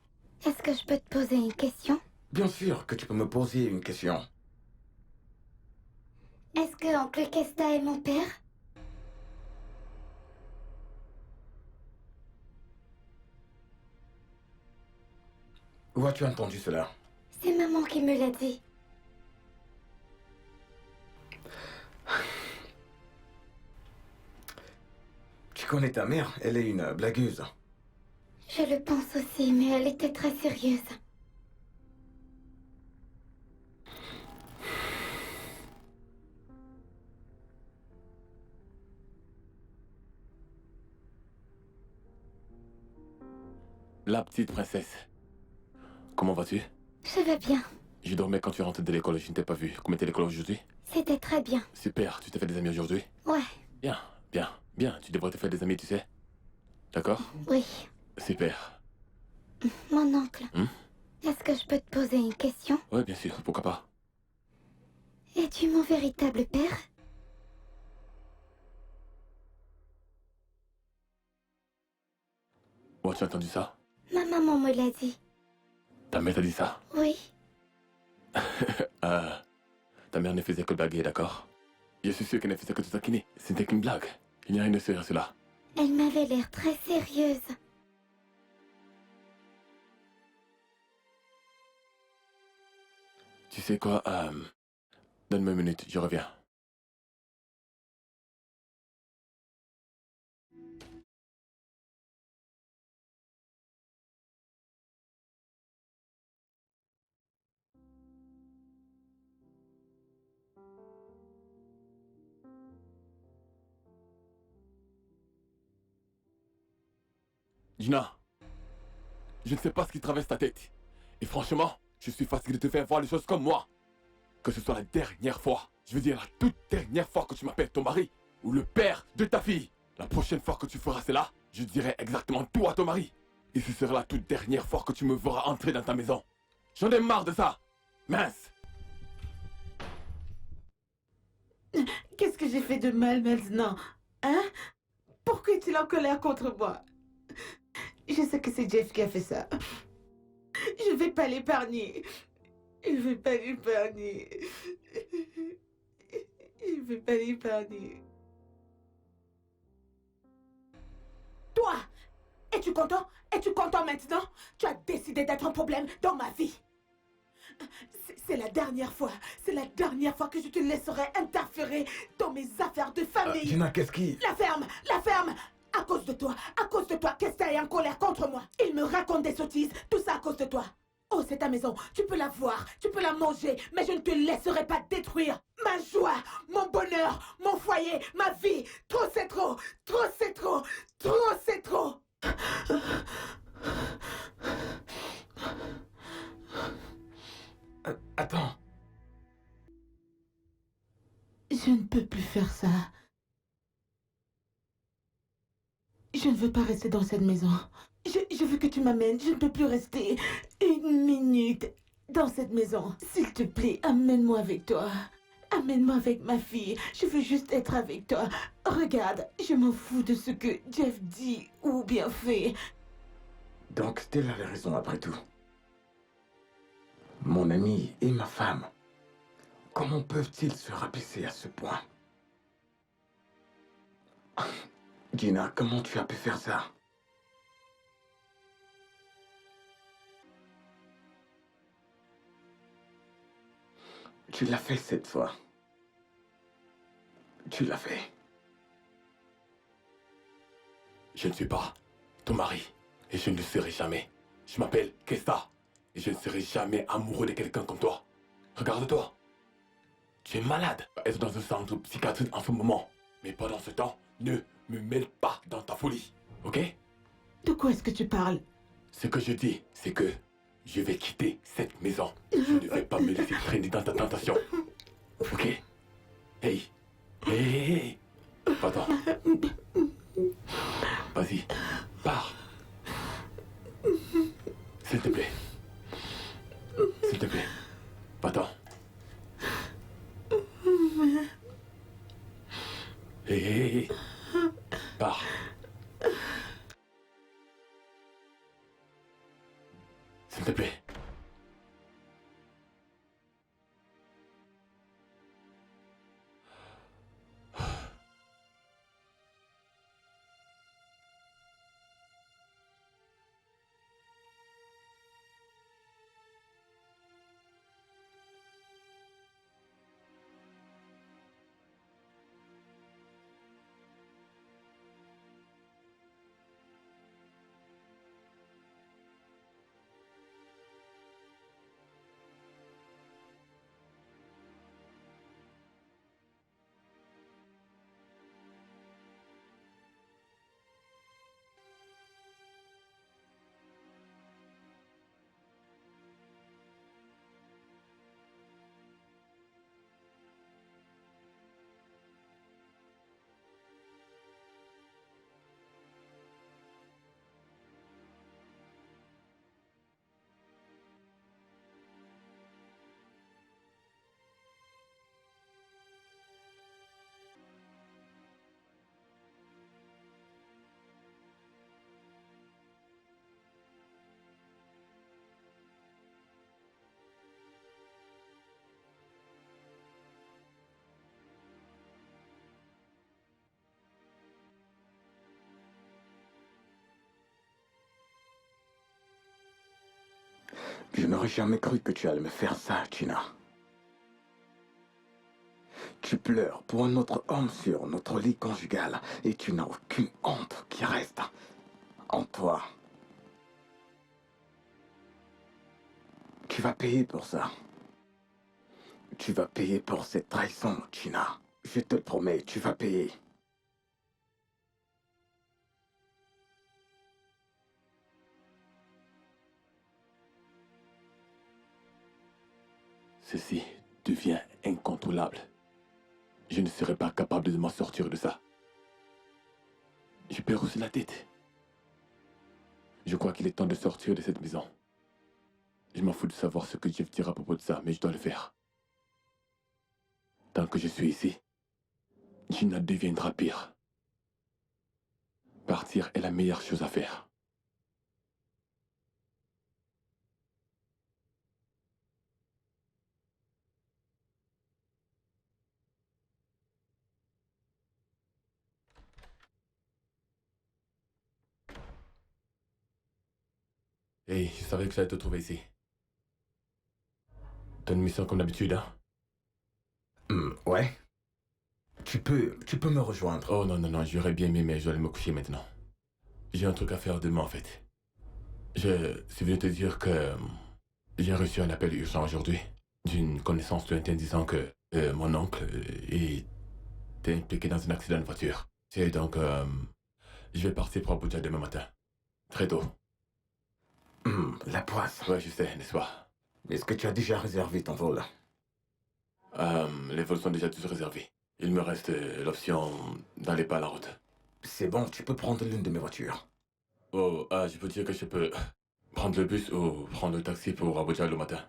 est-ce que je peux te poser une question? Bien sûr que tu peux me poser une question. Est-ce que oncle Kesta est mon père? Où as-tu entendu cela? C'est maman qui me l'a dit. Tu connais ta mère, elle est une blagueuse. Je le pense aussi, mais elle était très sérieuse. La petite princesse. Comment vas-tu? Je vais bien. Je dormais quand tu rentrais de l'école et je ne t'ai pas vu. Comment était l'école aujourd'hui? C'était très bien. Super, tu t'es fait des amis aujourd'hui? Ouais, Bien, bien, bien. Tu devrais te faire des amis, tu sais. D'accord? oui. Super. Mon oncle, Hmm? est-ce que je peux te poser une question? Ouais, bien sûr, pourquoi pas? Es-tu mon véritable père? Oh, tu as entendu ça? Ma maman me l'a dit. Ta mère t'a dit ça? Oui, Ta mère ne faisait que blaguer, d'accord? Je suis sûr qu'elle ne faisait que te taquiner. C'était qu'une blague. Il n'y a rien de sérieux à cela. elle m'avait l'air très sérieuse. Tu sais quoi, donne-moi une minute, je reviens. Gina, je ne sais pas ce qui traverse ta tête. Et franchement, je suis fatigué de te faire voir les choses comme moi. Que ce soit la dernière fois, je veux dire la toute dernière fois que tu m'appelles ton mari, ou le père de ta fille. La prochaine fois que tu feras cela, je dirai exactement tout à ton mari. Et ce sera la toute dernière fois que tu me verras entrer dans ta maison. J'en ai marre de ça. Mince. Qu'est-ce que j'ai fait de mal maintenant? Hein? Pourquoi es-tu en colère contre moi? Je sais que c'est Jeff qui a fait ça. Je vais pas l'épargner. Je vais pas l'épargner. Je vais pas l'épargner. Toi, es-tu content? Es-tu content maintenant? Tu as décidé d'être un problème dans ma vie. C'est la dernière fois. C'est la dernière fois que je te laisserai interférer dans mes affaires de famille. Gina, qu'est-ce qui... La ferme! La ferme! À cause de toi, Kesta est en colère contre moi. Il me raconte des sottises, tout ça à cause de toi. Oh, c'est ta maison, tu peux la voir, tu peux la manger, mais je ne te laisserai pas détruire ma joie, mon bonheur, mon foyer, ma vie. Trop c'est trop, trop c'est trop, trop c'est trop. Attends. Je ne peux plus faire ça. Je ne veux pas rester dans cette maison. Je veux que tu m'amènes. Je ne peux plus rester une minute dans cette maison. S'il te plaît, amène-moi avec toi. Amène-moi avec ma fille. Je veux juste être avec toi. Regarde, je m'en fous de ce que Jeff dit ou bien fait. Donc, Stella avait raison après tout. Mon ami et ma femme, comment peuvent-ils se rabaisser à ce point? Gina, comment tu as pu faire ça? Tu l'as fait cette fois. Tu l'as fait. Je ne suis pas ton mari. Et je ne le serai jamais. Je m'appelle Kesta. Et je ne serai jamais amoureux de quelqu'un comme toi. Regarde-toi. Tu es malade. Être dans un centre psychiatrique en ce moment. Mais pendant ce temps, ne me mêle pas dans ta folie. Ok? De quoi est-ce que tu parles? Ce que je dis, c'est que je vais quitter cette maison. Je ne vais pas me laisser traîner dans ta tentation. Ok? Hey. Hey, hey, hey. Va-t'en. Vas-y. Pars. S'il te plaît. S'il te plaît. Va-t'en. Hey, hey, hey. Pars. S'il te plaît. Je n'aurais jamais cru que tu allais me faire ça, Gina. Tu pleures pour un autre homme sur notre lit conjugal et tu n'as aucune honte qui reste en toi. Tu vas payer pour ça. Tu vas payer pour cette trahison, Gina. Je te le promets, tu vas payer. Ceci devient incontrôlable. Je ne serai pas capable de m'en sortir de ça. Je perds aussi la tête. Je crois qu'il est temps de sortir de cette maison. Je m'en fous de savoir ce que Jeff dira à propos de ça, mais je dois le faire. Tant que je suis ici, Gina deviendra pire. Partir est la meilleure chose à faire. Hey, je savais que j'allais te trouver ici. T'as une mission comme d'habitude, hein? Ouais. Tu peux me rejoindre. Oh non, non, non, j'aurais bien aimé, mais je dois aller me coucher maintenant. J'ai un truc à faire demain, en fait. Je suis venu te dire que j'ai reçu un appel urgent aujourd'hui d'une connaissance lointaine disant que mon oncle était impliqué dans un accident de voiture. Et donc, je vais partir pour Abuja demain matin. Très tôt. La poisse. Ouais, je sais, n'est-ce pas? Est-ce que tu as déjà réservé ton vol? Les vols sont déjà tous réservés. Il me reste l'option d'aller pas à la route. C'est bon, tu peux prendre l'une de mes voitures. Oh, je peux dire que je peux prendre le bus ou prendre le taxi pour Abuja le matin.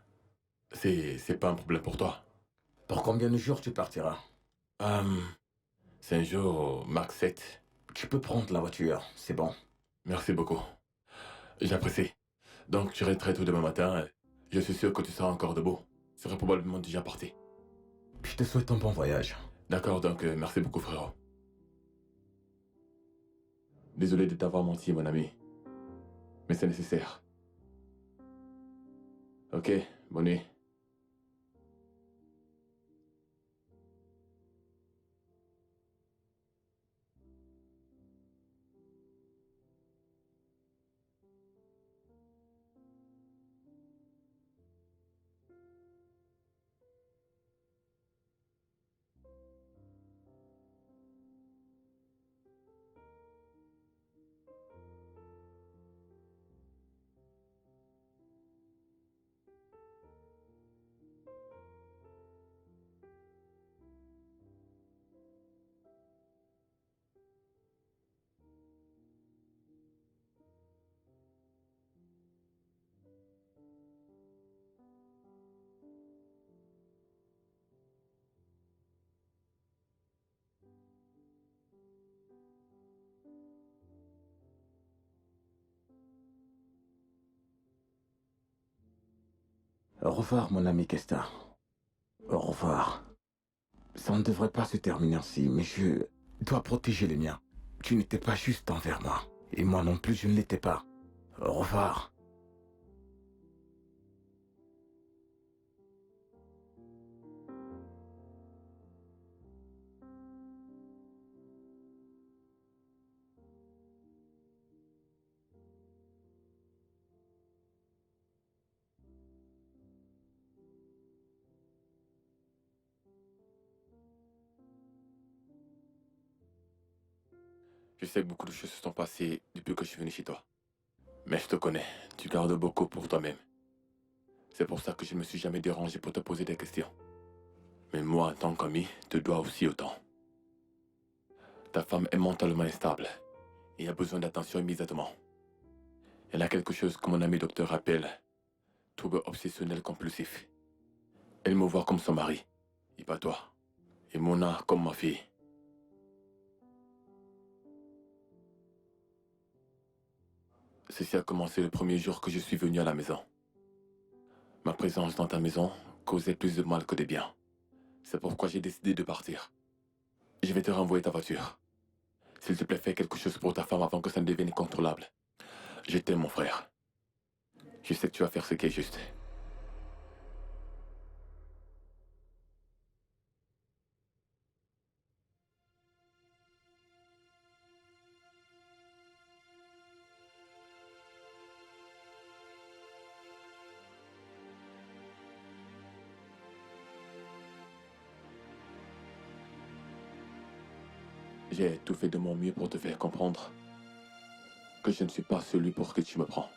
C'est pas un problème pour toi. Pour combien de jours tu partiras? 5 jours, max 7. Tu peux prendre la voiture, c'est bon. Merci beaucoup. J'apprécie. Donc, tu très tôt demain matin. Je suis sûr que tu seras encore debout. Tu seras probablement déjà parti. Je te souhaite un bon voyage. D'accord, donc merci beaucoup, frérot. Désolé de t'avoir menti, mon ami. Mais c'est nécessaire. Ok, bonne nuit. Au revoir, mon ami Kesta. Au revoir. Ça ne devrait pas se terminer ainsi, mais je dois protéger les miens. Tu n'étais pas juste envers moi. Et moi non plus, je ne l'étais pas. Au revoir. Je sais que beaucoup de choses se sont passées depuis que je suis venu chez toi. Mais je te connais. Tu gardes beaucoup pour toi-même. C'est pour ça que je ne me suis jamais dérangé pour te poser des questions. Mais moi, en tant qu'ami, te dois aussi autant. Ta femme est mentalement instable et a besoin d'attention immédiatement. Elle a quelque chose que mon ami docteur appelle trouble obsessionnel compulsif. Elle me voit comme son mari, et pas toi. Et Mona comme ma fille. Ceci a commencé le premier jour que je suis venu à la maison. Ma présence dans ta maison causait plus de mal que de bien. C'est pourquoi j'ai décidé de partir. Je vais te renvoyer ta voiture. S'il te plaît, fais quelque chose pour ta femme avant que ça ne devienne incontrôlable. Je t'aime, mon frère. Je sais que tu vas faire ce qui est juste. j'ai tout fait de mon mieux pour te faire comprendre que je ne suis pas celui pour que tu me prends.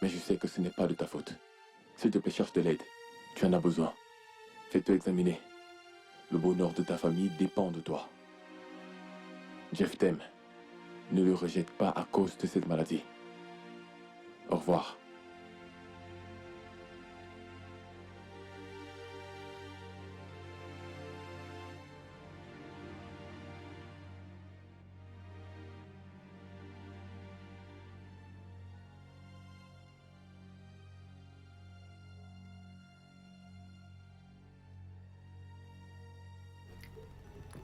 Mais je sais que ce n'est pas de ta faute. S'il te plaît, cherche de l'aide. Tu en as besoin. Fais-toi examiner. Le bonheur de ta famille dépend de toi. Jeff t'aime. Ne le rejette pas à cause de cette maladie. Au revoir.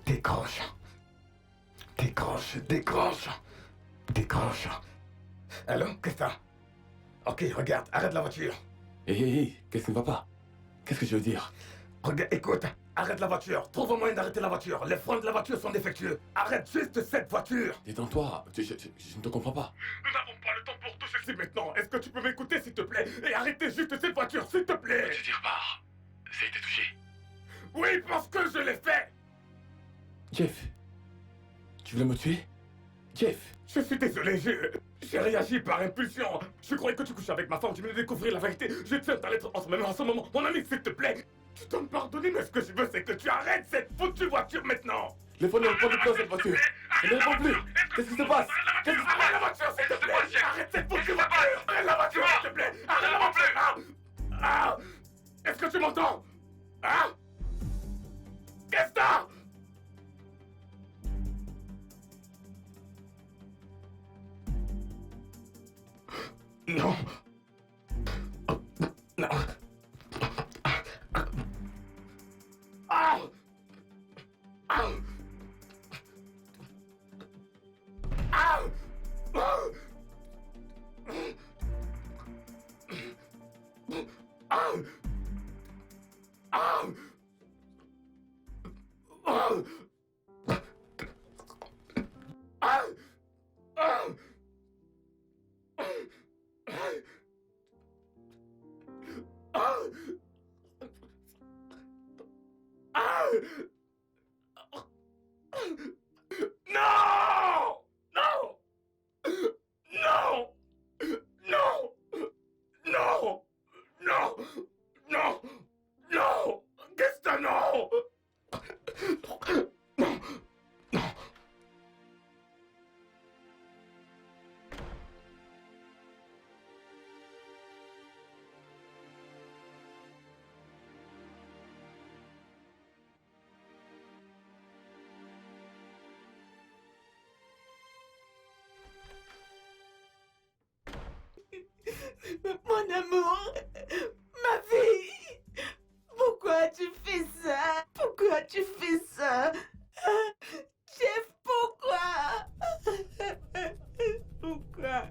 Décroche. Décroche, décroche. Décroche. Allô, qu'est-ce que t'as? Ok, regarde, arrête la voiture. Hé, qu'est-ce qui ne va pas? Qu'est-ce que je veux dire? Regarde, écoute, arrête la voiture. Trouve un moyen d'arrêter la voiture. Les freins de la voiture sont défectueux. Arrête juste cette voiture. Détends-toi, je ne te comprends pas. Nous n'avons pas le temps pour tout ceci maintenant. Est-ce que tu peux m'écouter, s'il te plaît? Et arrêter juste cette voiture, s'il te plaît. Tu tires pas. Ça a été touché. Oui, parce que je l'ai fait. Jeff, tu voulais me tuer? Jeff, Je suis désolé, j'ai réagi par impulsion. Je croyais que tu couchais avec ma femme, tu venais de découvrir la vérité. Je tiens ta lettre en ce moment. Mon ami, s'il te plaît. Tu dois me pardonner, mais ce que je veux, c'est que tu arrêtes cette foutue voiture maintenant. le phone ne répond plus à cette voiture. Elle ne répond plus. Qu'est-ce qui se passe? Qu'est-ce qui se Arrête la voiture, s'il te plaît. Arrête cette foutue voiture. Arrête la voiture, s'il te plaît. Arrête la voiture. Ah. Est-ce que tu m'entends? Hein? Qu'est-ce que t'as? Non. Non. Ah. Ah. Ah. Ah. Ah. Non! Non! Non! Non! Non! Non! Non! Non! Qu'est-ce que non? Non! Non! Mon amour, ma fille, pourquoi as-tu fait ça? Pourquoi tu fais ça? Jeff, pourquoi? Pourquoi?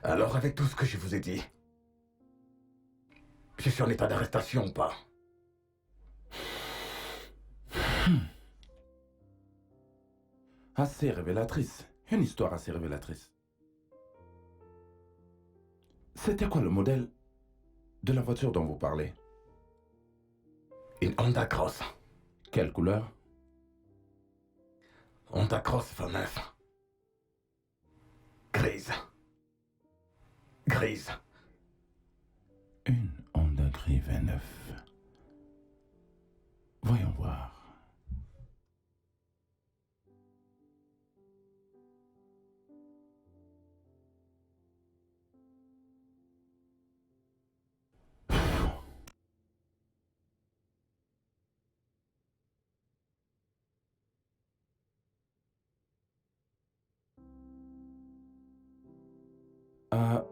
Alors, avec tout ce que je vous ai dit, je suis en état d'arrestation ou pas? Assez révélatrice. Une histoire assez révélatrice. C'était quoi le modèle de la voiture dont vous parlez? Une Honda Cross. Quelle couleur? Honda Cross 29. Grise. Grise. Une Honda Gris 29. Voyons voir.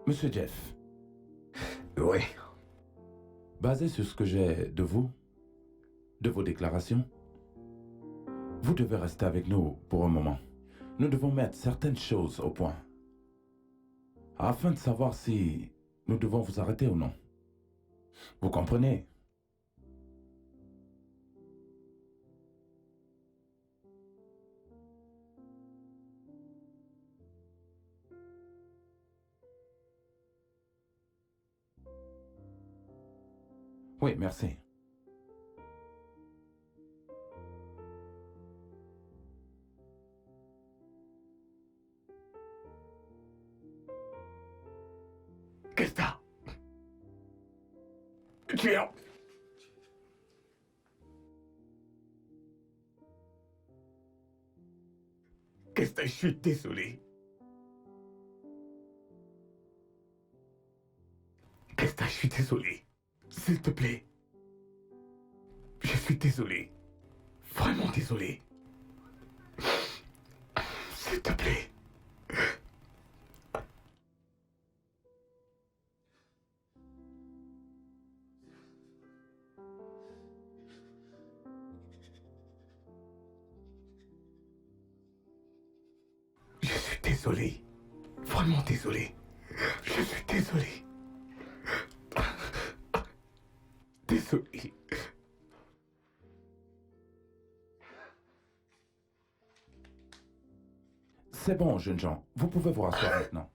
Monsieur Jeff, Oui. basé sur ce que j'ai de vous, de vos déclarations, vous devez rester avec nous pour un moment. nous devons mettre certaines choses au point, afin de savoir si nous devons vous arrêter ou non. Vous comprenez? Oui, merci. Qu'est-ce que t'as? Tu es en... Qu'est-ce que t'as? Je suis désolé. Qu'est-ce que t'as? Je suis désolé. S'il te plaît. Je suis désolé. Vraiment désolé. S'il te plaît. Je suis désolé. Vraiment désolé. Je suis désolé. Désolé. C'est bon, jeunes gens. Vous pouvez vous rasseoir maintenant.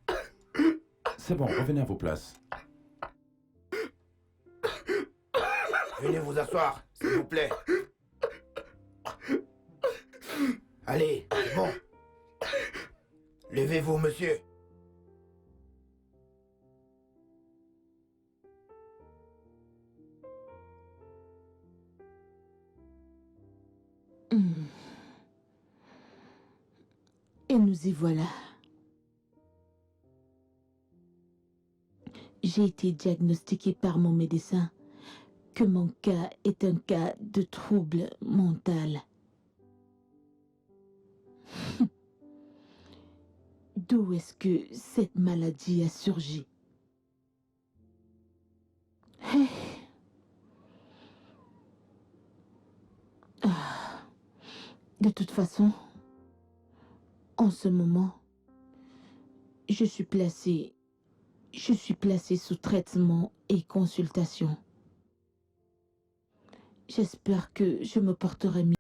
C'est bon, revenez à vos places. Venez vous asseoir, s'il vous plaît. Allez, c'est bon. Levez-vous, monsieur. Et nous y voilà. J'ai été diagnostiquée par mon médecin que mon cas est un cas de trouble mental. D'où est-ce que cette maladie a surgi? De toute façon, en ce moment, je suis placée sous traitement et consultation. J'espère que je me porterai mieux.